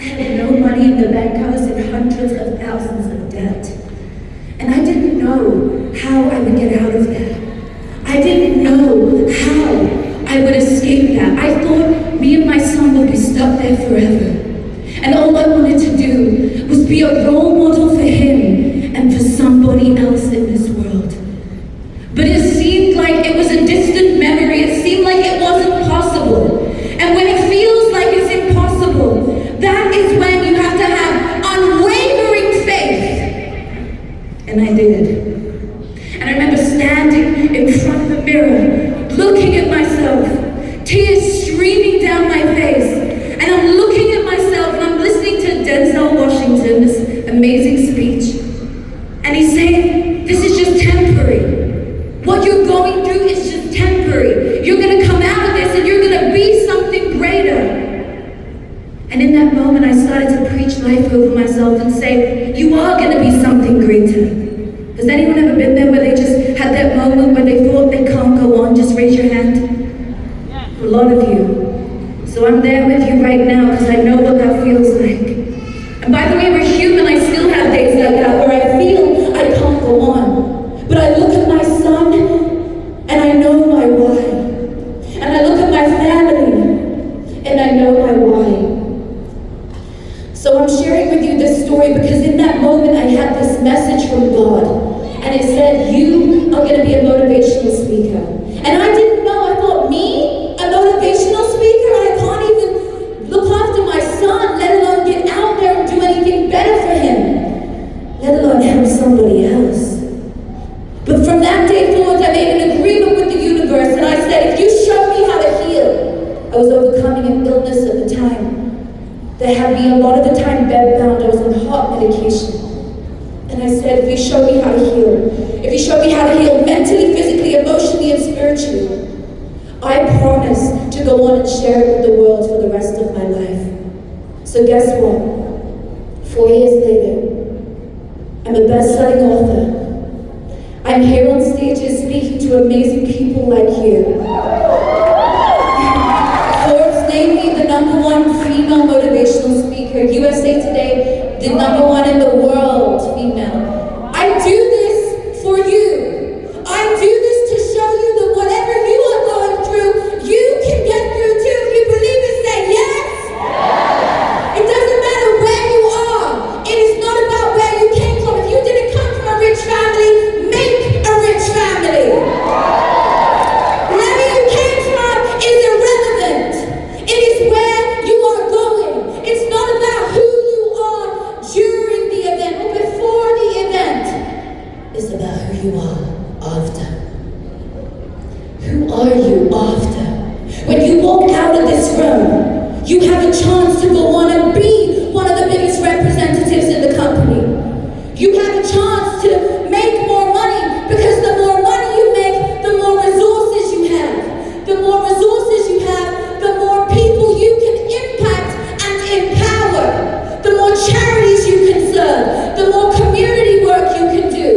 had no money in the bank. I was in hundreds of thousands of debt. And I didn't know how I would get out of that. I didn't know how I would escape that. I thought me and my son would be stuck there forever. And all I wanted to do was be a role model for him and for somebody else in this world. But it seemed like it was a distant memory. It seemed like it wasn't possible. And when it feels like it's impossible, that is when you have to have unwavering faith. And I did. And I remember standing in front of the mirror, looking at myself, tears streaming down my face. And I'm looking at myself and I'm listening to Denzel Washington, this amazing speech. And he's saying, this is just temporary. What you're going through is just temporary. You're going to come out of this and you're going to be something greater. And in that moment, I started to preach life over myself and say, you are going to be something greater. Has anyone ever been there where they just had that moment where they thought they can't go on? Just raise your hand. Yeah. A lot of you. So I'm there with you right now because I know what that feels like. And by the way, we're human. I still have days like that where I feel I can't go on. But I look at my son and I know my why. And I look at my family and I know my why. So I'm sharing with you this story because in that moment I had this message from God. And it said, you are going to be a motivational speaker. And I didn't know. I thought, me? A motivational speaker? I can't even look after my son, let alone get out there and do anything better for him. Let alone help somebody else. But from that day forward, I made an agreement with the universe. And I said, if you show me how to heal. I was overcoming an illness at the time that had me a lot of the time bedbound. I was on heart medication. And I said, if you show me how to heal, if you show me how to heal mentally, physically, emotionally, and spiritually, I promise to go on and share it with the world for the rest of my life. So guess what? 4 years later, I'm a best-selling author. I'm here on stages speaking to amazing people like you. Forbes named me the #1 female motivational speaker. USA Today, the #1 in the world female. I do this for you. I do this to show you that whatever you are going through, you can get through too. If you believe it, say yes. It doesn't matter where you are. It is not about where you came from. If you didn't come from a rich family, make a rich family. Wherever you came from is irrelevant. It is where you are going. It's not about who you are during the event or before the event. It's about who you are after. Who are you after? When you walk out of this room, you have a chance to go on and be one of the biggest representatives in the company. You have a chance to make more money because the more money you make, the more resources you have. The more resources you have, the more people you can impact and empower. The more charities you can serve. The more community work you can do.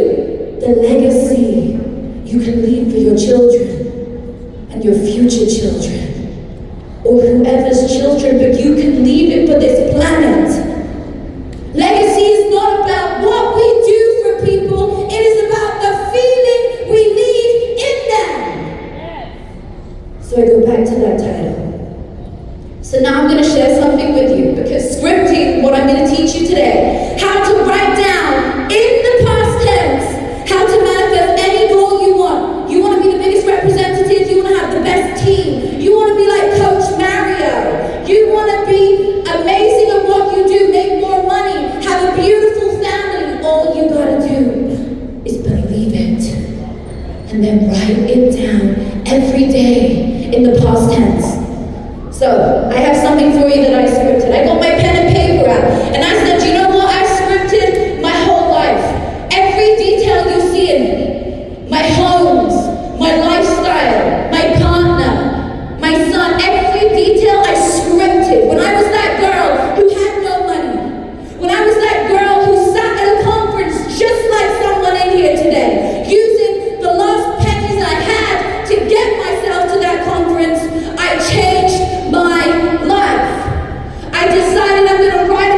The legacy you can leave for your children and your future children. Or whoever's children, but you can leave it for this planet. Legacy is not about what we do for people, it is about the feeling we leave in them. So I go back to that title. So now I'm going to share something with you, because scripting, what I'm going to teach you today, how to write down in the past tense, how to manifest any goal you want. You want to be the biggest representative, you want to have the best team, you want to be like Coach Mario, you want to be amazing at what you do, make more money, have a beautiful family. All you got to do is believe it and then write it down every day in the past tense. So I have something for you that I scripted. I got my pen and paper out and I said, you know what? I scripted my whole life. Every detail you see in it. My homes, my lifestyle, my partner, my son, every detail I scripted. When I was that girl who had no money. When I was that girl who sat at a conference just like someone in here today, using the last pennies I had to get myself to that conference, I changed my life. I decided I'm going to write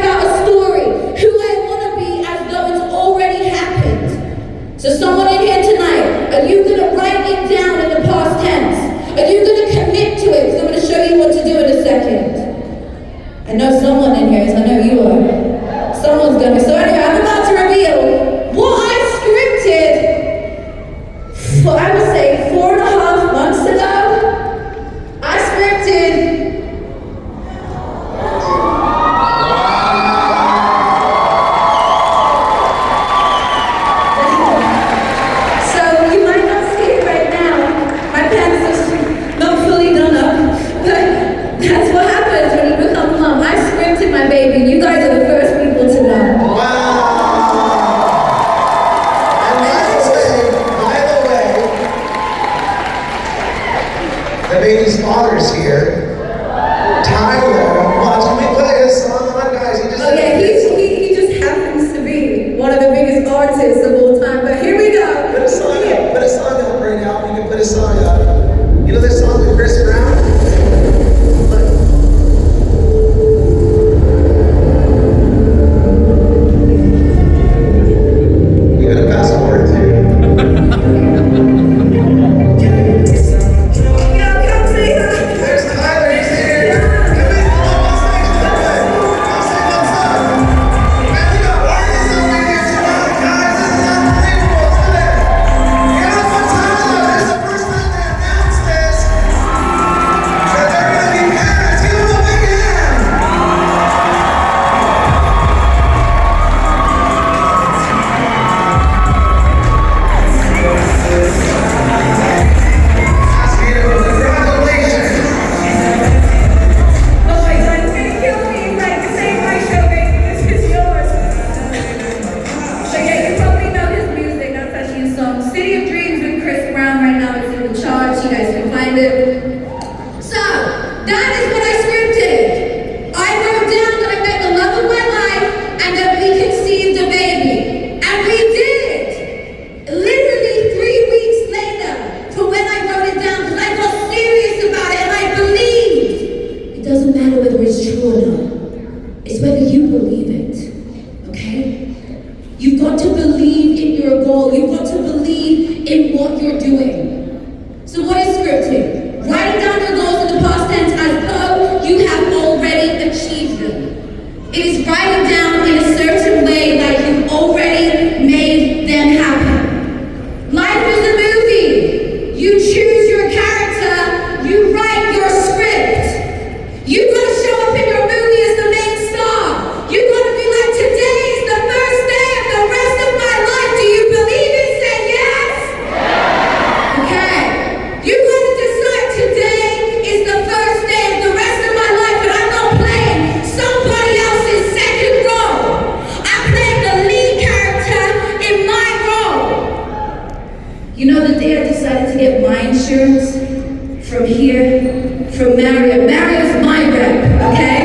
from Mario. Mario's my rep, okay?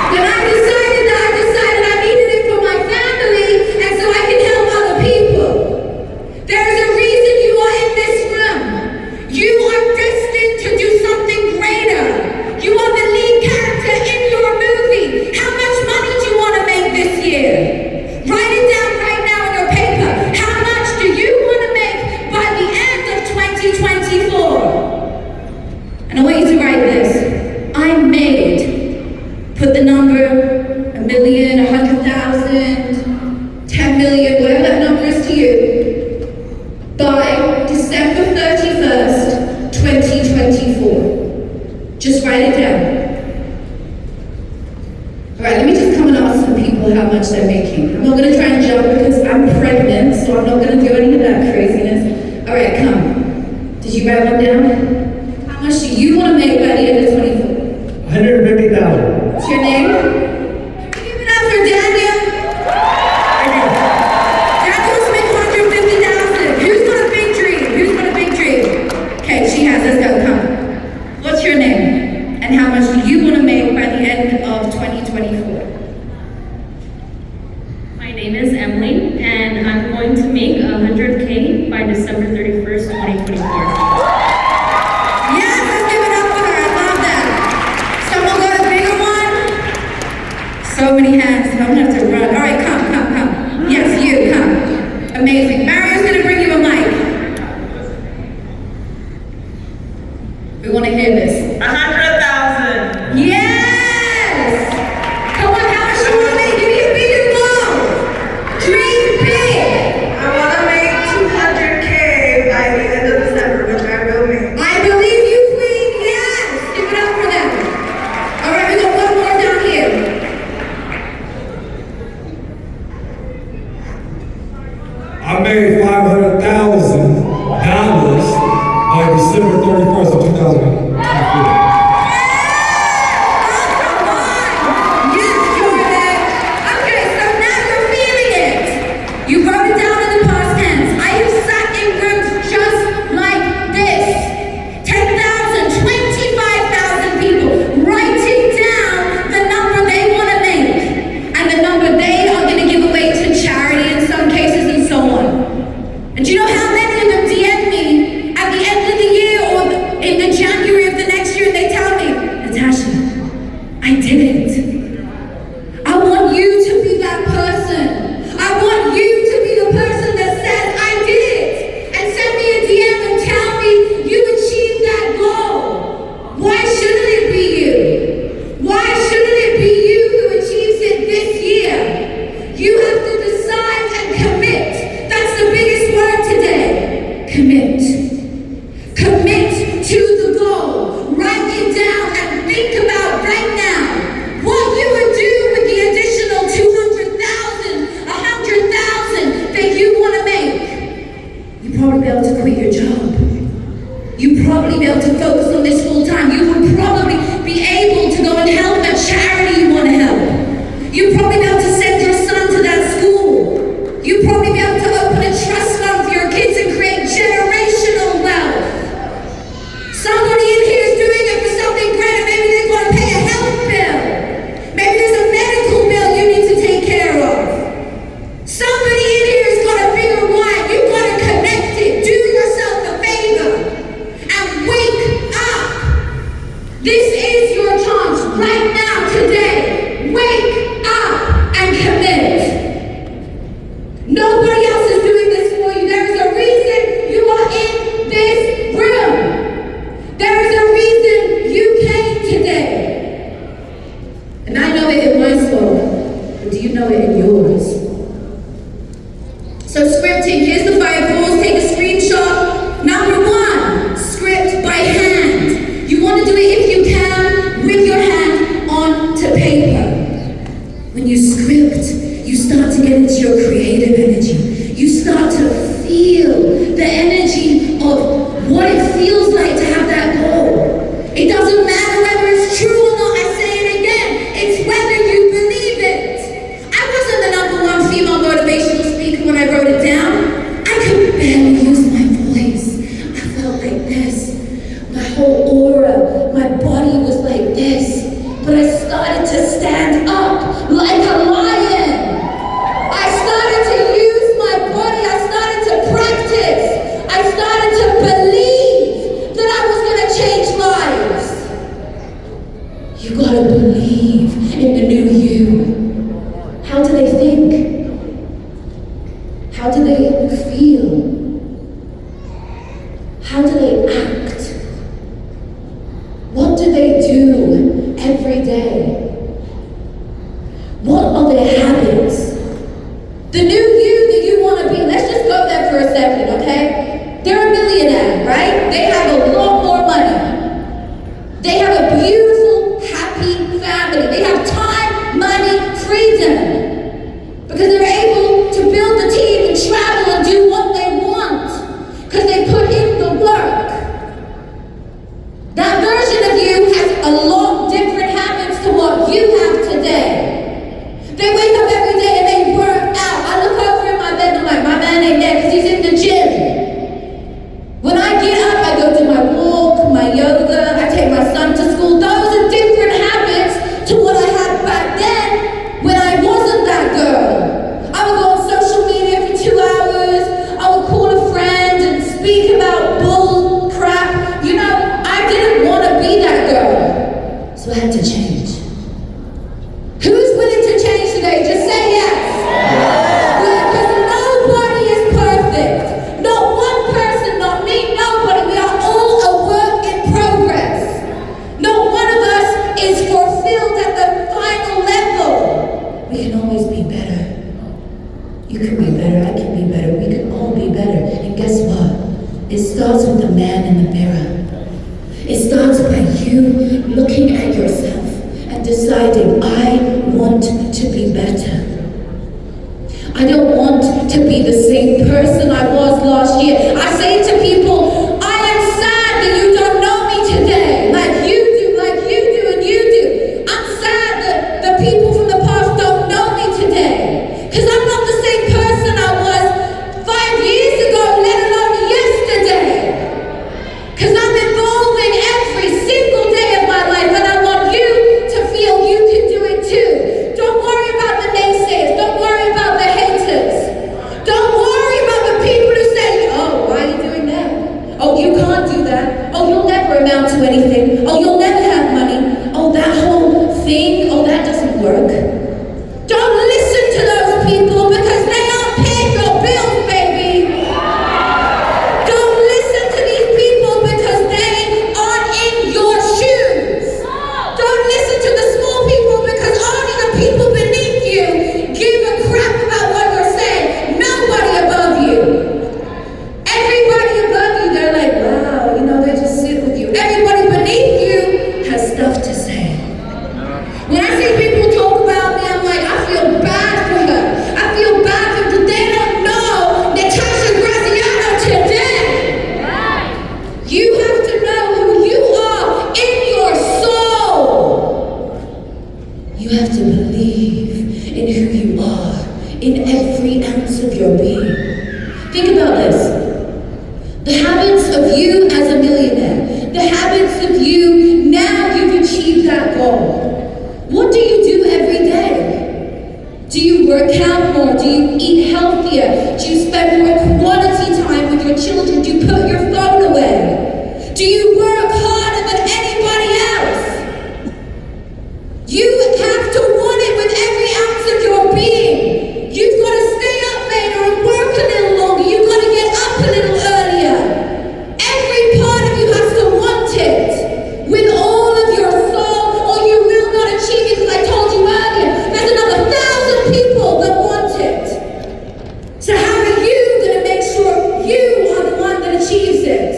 When I decided I needed it for my family and so I can help other people. There is a reason you are in this room. You are destined to do something greater. You are the lead character in your movie. How much money do you want to make this year? Write it down right now in your paper. How much do you want to make by the end of 2024? And I want you to write this. I made, put the number, 1 million, 100,000, 10 million, whatever that number is to you, by December 31st, 2024. Just write it down. All right, let me just come and ask some people how much they're making. I'm not going to try and jump because I'm pregnant, so I'm not going to do any of that craziness. All right, come. Did you write one down? How much do you want to make by the end of 24? 150,000. What's your name? Give it up for Daniel. Daniel wants to make 150,000. Who's got a big dream? Who's got a big dream? Okay, she has. Let's go. Come. What's your name? And how much do you want to make by the end of 2024? My name is Emily, and I'm going to make 100K by December 31st, 2024. Yes, let's give it up for her. I love that. Someone got a bigger one? So many hands. I'm gonna have to run. All right, come. Yes, you, come. Amazing. Mario's gonna bring you a mic. We want to hear this. 100,000. Yes! Come on, how much you want to make? Give me a bigger goal. Dream big. I want to make 200K by the end of December, which I will make. I believe you, Queen. Yes! Give it up for them. All right, we got one more down here. I made $500,000 by December 31st of 2024. You wrote it down in the past tense. I have sat in rooms just like this. 10,000, 25,000 people writing down the number they want to make and the number they are going to give away to charity in some cases and so on. And do you know how many of them DM me at the end of the year or in the January of the next year and they tell me, Natasha, I did it. I want you to be that person. I want you to be the person that says, I did it. And send me a DM and tell me you achieved that goal. Why shouldn't it be you? Why shouldn't it be you who achieves it this year? You have to decide and commit. That's the biggest word today. Commit. Commit to the goal. Write it down and think about right now what you would do with the additional 200,000, 100,000 that you want to make. You'd probably be able to quit your job. You'd probably be able to focus on this full time. You would probably be able to go and help a charity you want to help. You'd probably be able to send your son to that school. You'd probably be able to open a trust fund for your kids and create generational wealth. Somebody in here is doing it for something greater. Maybe they want to pay a health bill. Maybe there's a medical bill you need to take care of. Somebody in here has got a bigger why. You've got to connect it. Do yourself a favor and wake up. This is your chance right now, today. Wake up and commit. Nobody this. My whole aura, my body was like this. But I started to stand up like a lion. I started to use my body. I started to practice. I started to believe that I was going to change lives. You gotta believe in the new you. How do they think? How do they feel? How do they act? What do they do every day? What are their habits? The new you that you want to be, let's just go there for a second, okay? They're a millionaire, right? They have a lot more money. They have a beautiful, happy family. They have time, money, freedom. Because they're able to build a team and travel and do what they want. Because they put in the work. That version of you has a lot different habits to what you have today. They wake up every day and they work out. I look over in my bed and I'm like, my man ain't there because he's in the gym. When I get up, I go do my walk, my yoga, I take my son to school. Those are different habits to what I had back then when I wasn't that girl. I would go on social media for 2 hours. I would call a friend and speak about bull crap. You know, I didn't want to be that girl. So I had to change. Who's willing to change today? Just say yes. Because nobody is perfect. Not one person, not me, nobody. We are all a work in progress. Not one of us is fulfilled at the final level. We can always be better. You can be better, I can be better. We can all be better. And guess what? It starts with the man in the mirror. It starts by you looking at yourself and deciding, I want to be better. I don't want to be the same person I was last year. I say to people, I am sad that you don't know me today, like you do, and you do. I'm sad that the people from the past don't know me today. Because I'm not the same person I was 5 years ago, let alone yesterday. Because I'm evolving every single day of my life, and I want you to feel you can do it too. Don't worry about the naysayers. Don't worry about the haters. Don't worry about the people who say, oh, why are you doing that? Oh, you can't do that. Oh, you'll never amount to anything. Oh, you'll never have money. Oh, that whole thing, oh, that doesn't work. Don't listen to those people because they aren't paying your bills, baby. Don't listen to these people because they aren't in your shoes. Don't listen to the small people because only the people beneath you give a crap about what you're saying. Nobody above you. Everybody above you, they're like, wow, you know, they just sit with you. Everybody beneath you has stuff to say. When I see people talk about me, I'm like, I feel bad for her. I feel bad for them. They don't know Natasha Graziano today. You have to know who you are in your soul. You have to believe in who you are, in every ounce of your being. Think about this. The habits of you as a millionaire, the habits of you now you've achieved that goal. What do you do every day? Do you work out more? Do you eat healthier? Do you spend more quality time with your children? Do you put your phone away? Do you work harder than anybody else? You have to want it with every ounce of your being. You've got to stay up later and work a little longer. You've got to get up a little earlier. Every part of you has to want it with all of your soul, or you will not achieve it. Because I told you earlier, there's another 1,000 people that want it. So how are you going to make sure you are the one that achieves it?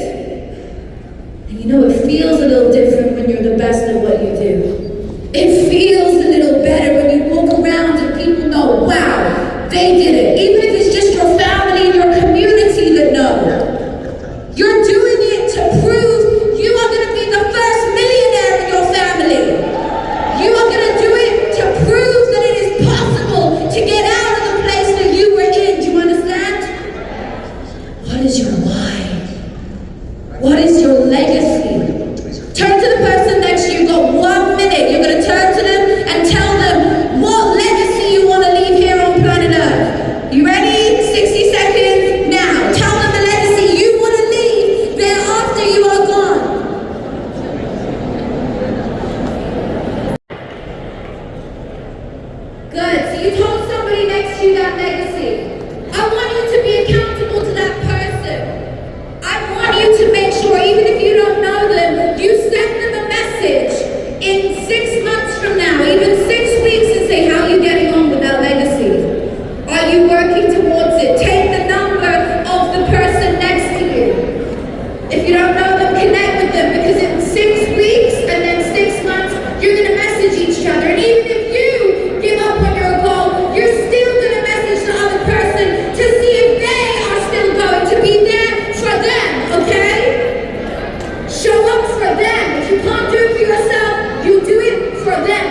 And you know, it feels a little different when you're the best at what you do. It feels a little better when you walk around and people know, wow, they did it. Even if it's just your family and your community that know. You're doing it to prove you are going to be the first millionaire in your family. You are going to do it to prove that it is possible to get out of the place that you were in. Do you understand? What is your why? What is is your legacy? Turn to the person next to you. You've got 1 minute. You're going to turn to them and tell them what legacy you want to leave here on planet Earth. You ready? 60 seconds now. Tell them the legacy you want to leave thereafter you are gone. Good. So you told somebody next to you that legacy. I want you to be accountable to that person. I want you to make sure, even if you don't know them, you send them a message in 6 months from now, even 6 weeks, and say, how are you getting on with that legacy? Are you working towards it? Take the number of the person next to you. If you don't know them, connect with them, because in 6 weeks and then 6 months, you're going to message each other. And even if you give up on your goal, you're still going to message the other person to see if they are still going to be there for them, okay? Show up for them. If you can't do it for yourself, you do it for them.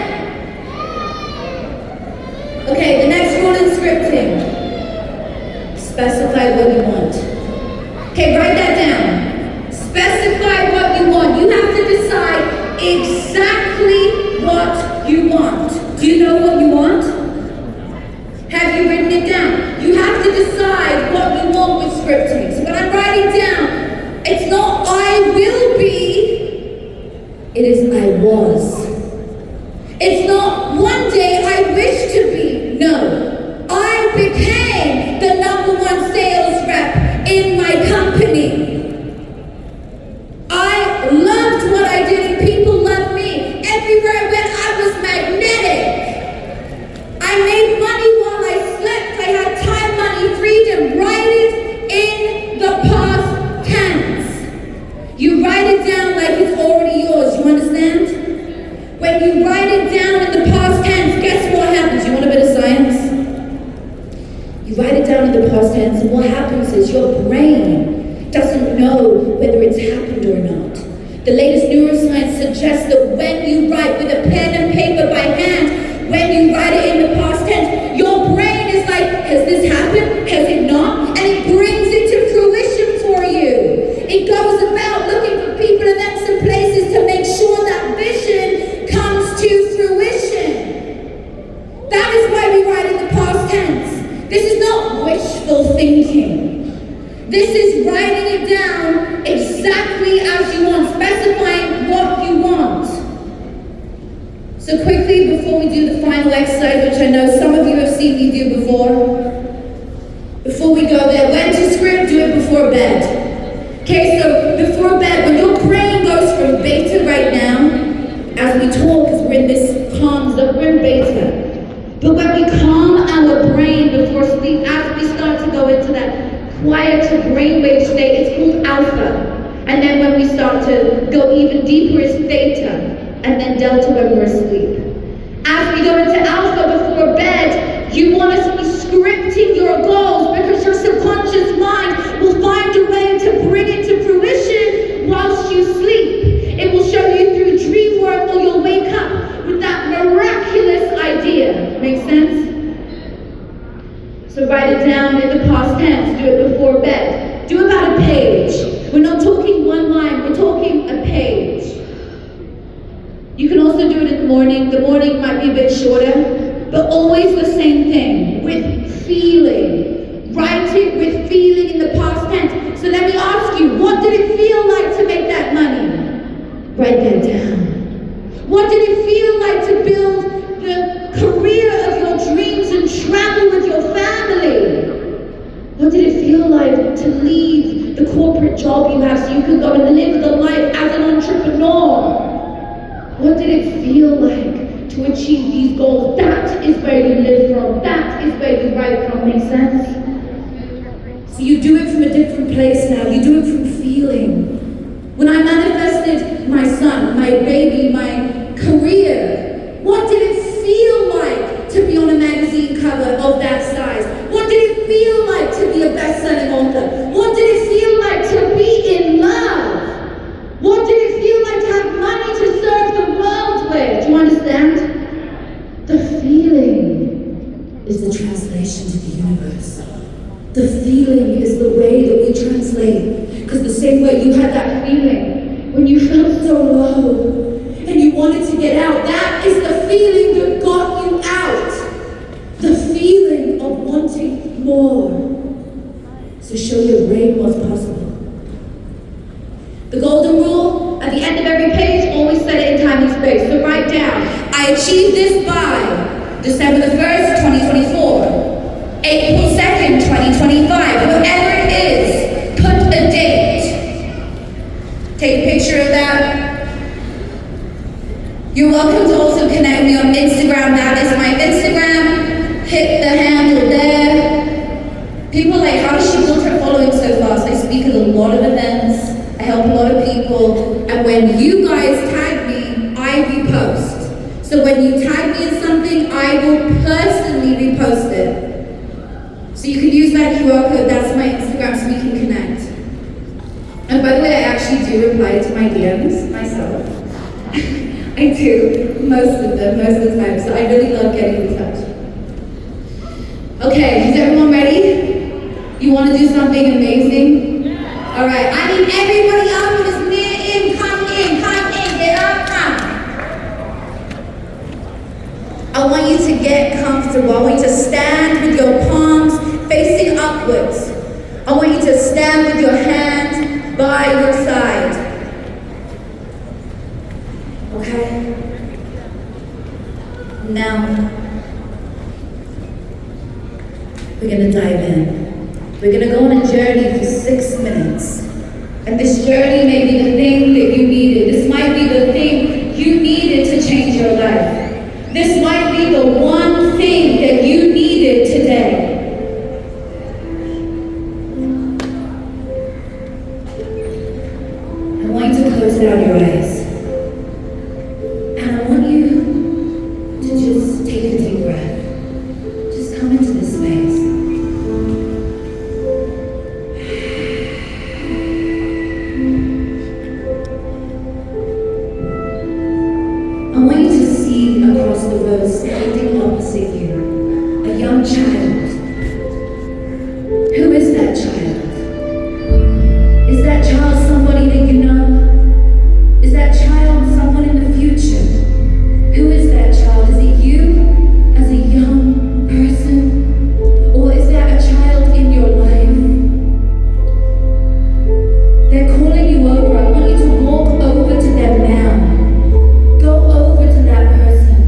Okay, the next rule in scripting. Specify what you want. Okay, write that down. Specify what you want. You have to decide exactly what you want. Do you know what you want? Have you written it down? You have to decide what you want with scripting. So when I'm writing down, it's not I will be, it is I was. It's not one day I wish to be. No, I became the #1 sales rep in my company. I loved what I did and people loved me. Everywhere I went, I was magnetic. I made money while I slept. I had time, money, freedom. Write it in the past tense. You write it down like it's already yours. You understand? When you write it down in the past tense, guess what happens? You want a bit of science? You write it down in the past tense, and what happens is your brain doesn't know whether it's happened or not. The latest neuroscience suggests that when you write with a pen and paper by hand, when you write it in the past tense, your brain is like, has this happened? Has it not? And it brings it to fruition for you. It goes about looking for people, events, and places to make sure that vision comes to fruition. That is why we write in the past tense. This is not wishful thinking. This is writing it down exactly as you want, specifying what you want. So quickly, before we do the final exercise, which I know some of you have seen me do before we go there, when to script, do it before bed. Okay, so before bed, when your brain goes from beta right now, as we talk, because we're in this calm zone, we're in beta. But when we calm our brain before sleep, as we start to go into that quieter brainwave state, it's called alpha. And then when we start to go even deeper, it's theta. And then delta when we're asleep. As we go into alpha before bed, you want to be scripting your goals, because your subconscious mind will find a way to bring it to fruition whilst you sleep. It will show you through dream work, or you'll wake up with that miraculous idea. Make sense? So write it down in the past tense. Do it before bed. Do about a page. We're not talking one line. We're talking a page. You can also do it in the morning. The morning might be a bit shorter, but always the same thing, with feeling. Write it with feeling in the past tense. So let me ask you, what did it feel like to make that money? Write that down. What did it feel like to build the career of your dreams and travel with your family? What did it feel like to leave the corporate job you have so you could go and live the life as an entrepreneur? What did it feel like to achieve these goals? That is where you live from. That is where you write from. Make sense? So you do it from a different place now. You do it from feeling. When I manifested my son, my baby, my career, what did it feel like to be on a magazine cover of that size? What did it feel like to be a best-selling author? What did it feel like to be in love? What did it feel like to have money to serve the world with? Do you understand? The feeling is the translation to the universe. The feeling is the way that we translate. Because the same way you had that feeling when you felt so low and you wanted to get out. That is the feeling that got you out. The feeling of wanting more. So show your brain what's possible. The golden rule, at the end of every page, always set it in time and space. So write down, I achieved this by December the 1st, 2024, April 2nd, 2025, whatever it is, put a date. Take a picture of that. You're welcome to also connect me on Instagram. That is my Instagram. Hit the handle there. People are like, how does she build her following so fast? I speak at a lot of events. I help a lot of people, and when you guys tag me, I repost. So when you tag me in something, I will personally repost it. So you can use that QR code, that's my Instagram, so we can connect. And by the way, I actually do reply to my DMs myself. I do, most of the time, so I really love getting in touch. Okay, is everyone ready? You want to do something amazing? All right, I need everybody up who is near in, come in, get up, come. I want you to get comfortable. I want you to stand with your palms facing upwards. I want you to stand with your hands by your side. Okay? Now, we're gonna dive in. We're gonna go on a journey for 6 minutes. And this journey may be the thing that you needed. This might be the thing you needed to change your life. This might be the one thing that you needed today. I want you to close down your eyes. And I want you to just take a deep breath. Just come into this space. I want you to see across the road, standing opposite you, a young child. Who is that child? Is that child somebody that you know? Is that child someone in the future? Who is that child? Is it you as a young person? Or is that a child in your life? They're calling you over. I want you to walk over to them now. Go over to that person.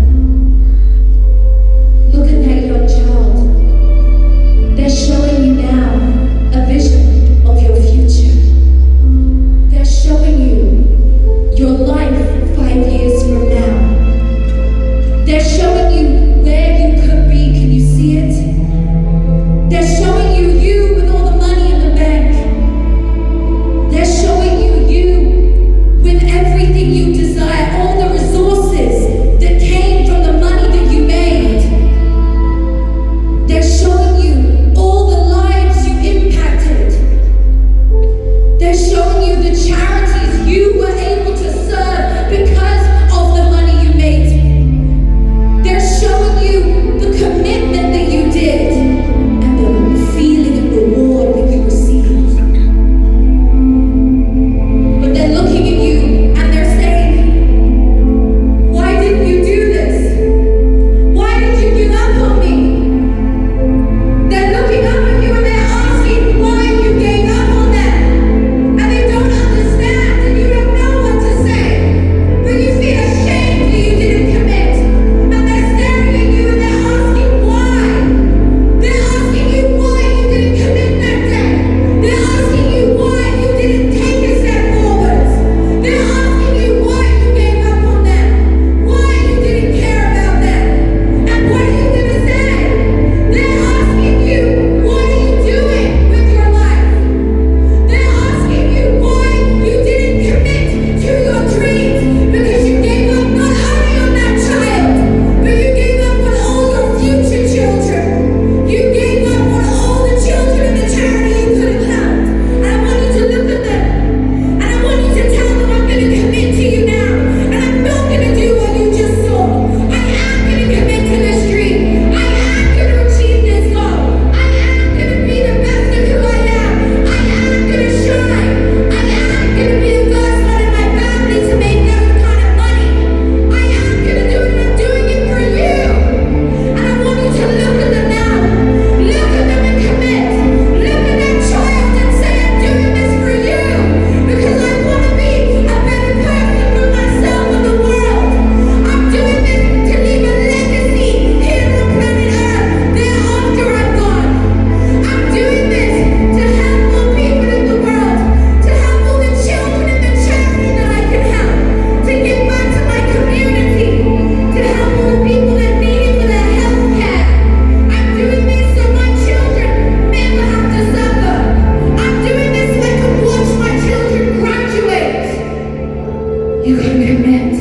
You gotta commit.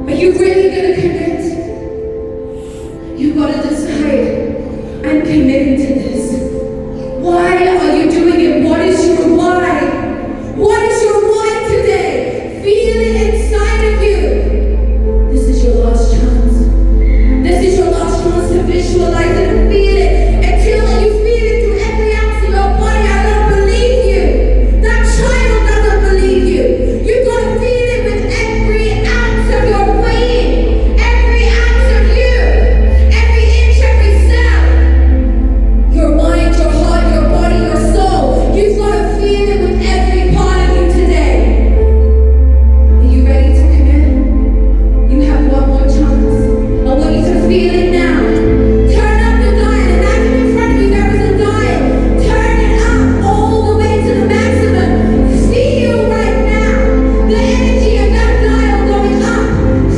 Are you really gonna commit? You gotta decide, I'm committing to this. Why are you doing it? What is your why? What is your why today? Feel it inside of you. This is your last chance. This is your last chance to visualize it and feel it until you feel it through every ounce of your body. I don't believe you. That child doesn't believe you. You gotta feel it with every ounce of your being, every ounce of you, every inch, every cell. Your mind, your heart, your body, your soul. You've gotta feel it with every part of you today. Are you ready to commit? You have one more chance. I want you to feel it now. Turn up the dial. Imagine in front of you there is a dial. Turn it up all the way to the maximum. Feel right now the energy of that dial going up.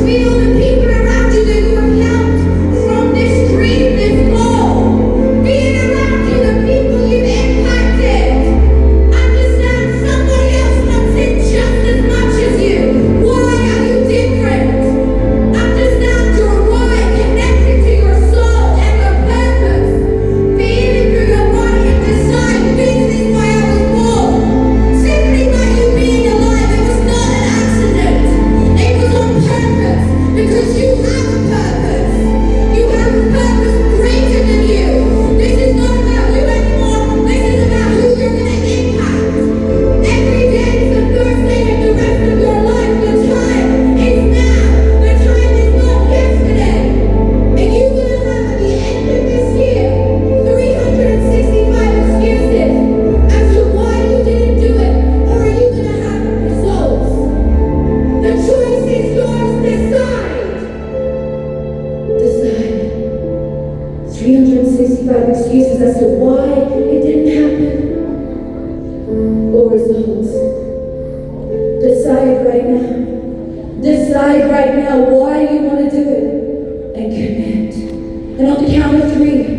Feel the people around you that you have helped from this dream, this goal. Feel around you the people you've impacted. Understand somebody else wants it just as much as you. Why are you different? Understand your why connected to your soul and your purpose. Feel it through your body and decide this is why I was born. Simply by you being alive, it was not an accident. It was on purpose because you have a purpose. You have a purpose greater than you. This is not about you anymore. This is about who you're going to impact. Every day is the first day of the rest of your life. The time is now. The time is not yesterday. And you're going to have at the end of this year 365 excuses as to why you didn't do it. Or are you going to have results? The choice is yours. Decide. 365 excuses as to why it didn't happen. Or results. Decide right now. Decide right now why you want to do it. And commit. And on the count of 3,